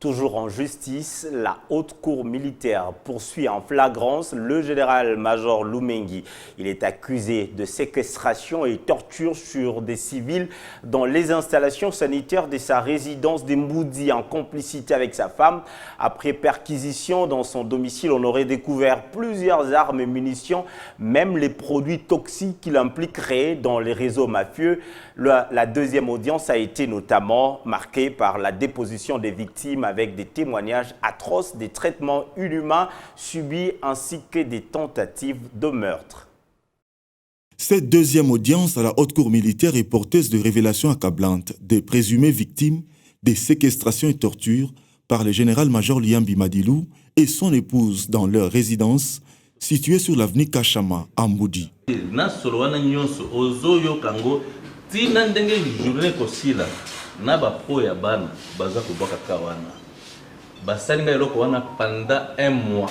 Toujours en justice, la haute cour militaire poursuit en flagrance le général-major Lumengi. Il est accusé de séquestration et torture sur des civils dans les installations sanitaires de sa résidence de Mboudi en complicité avec sa femme. Après perquisition dans son domicile, on aurait découvert plusieurs armes et munitions, même les produits toxiques qu'il impliquerait dans les réseaux mafieux. La deuxième audience a été notamment marquée par la déposition des victimes avec des témoignages atroces des traitements inhumains subis ainsi que des tentatives de meurtre. Cette deuxième audience à la haute cour militaire est porteuse de révélations accablantes des présumées victimes des séquestrations et tortures par le général-major Liambi Madilou et son épouse dans leur résidence située sur l'avenue Kachama à Mboudi. Na bapo ya bana baza ko boka kawana basalinga eloko wana pendant un mois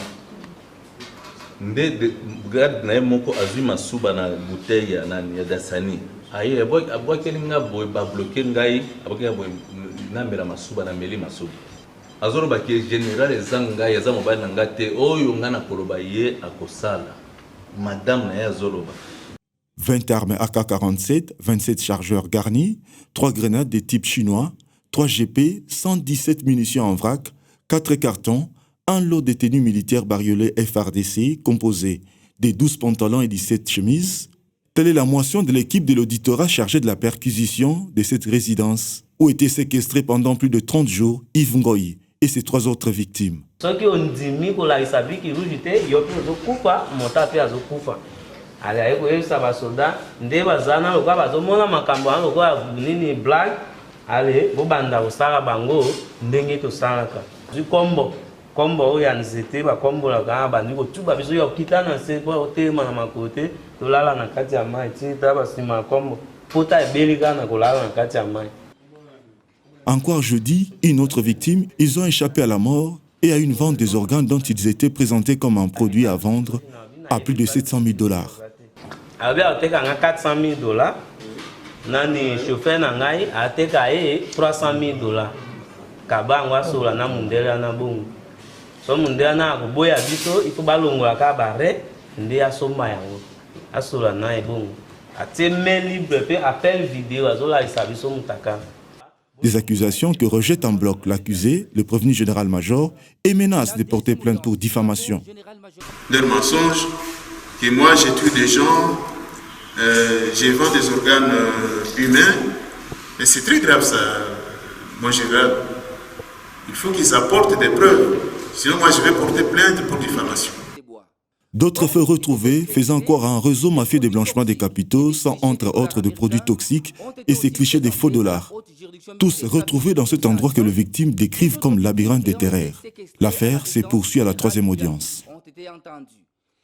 nde grade na moko azui masuba na bouteille ya nani ya dasani aye abokelinga boy ba bloquer ngai abokelinga boy na mera masuba na meli masuba azoro ba ke general ezanga ya za mobile na ngate oyo ngana koloba ye akosala madame na ya zoroba 20 armes AK-47, 27 chargeurs garnis, 3 grenades de type chinois, 3 GP, 117 munitions en vrac, 4 cartons, un lot de tenues militaires bariolées FRDC composé de 12 pantalons et 17 chemises. Telle est la moisson de l'équipe de l'auditorat chargée de la perquisition de cette résidence où étaient séquestrés pendant plus de 30 jours Yves Ngoyi et ses 3 autres victimes. Ale koyebisa basoda nde bazana lokwa bazomona makambo wana lokwa nini black ale bobanda kosala bango ndenge tosalaka kombo oyo ya nzete bakombolaka bandi kotuba biso ya kokita na se po otema na makote tolala na kati ya mai tinita basima ya kombo pota ebelika na kolala na kati ya mai. Encore jeudi, une autre victime, ils ont échappé à la mort et à une vente des organes dont ils étaient présentés comme un produit à vendre à plus de $700 000. Abi ateka nga $400 000. Nani chauffeur na ngai ateka $300 000. Kabango asola na mundela na bongo. So mundela na kuboya biso iko balongola ka bare nde asomba yango. Asola na bongo. Ateme libre pe appel vidéo azola isabiso mutaka. Des accusations que rejette en bloc l'accusé, le prévenu général-major, et menace de porter plainte pour diffamation. Leur mensonge, que moi j'ai tué des gens, j'ai vendu des organes humains, et c'est très grave ça, mon général. Il faut qu'ils apportent des preuves, sinon moi je vais porter plainte pour diffamation. D'autres faits retrouvés faisant croire à un réseau mafieux de blanchiment des capitaux, sans entre autres de produits toxiques et ces clichés des faux dollars. Tous retrouvés dans cet endroit que les victimes décrivent comme labyrinthe des terreurs. L'affaire s'est poursuivie à la 3e audience.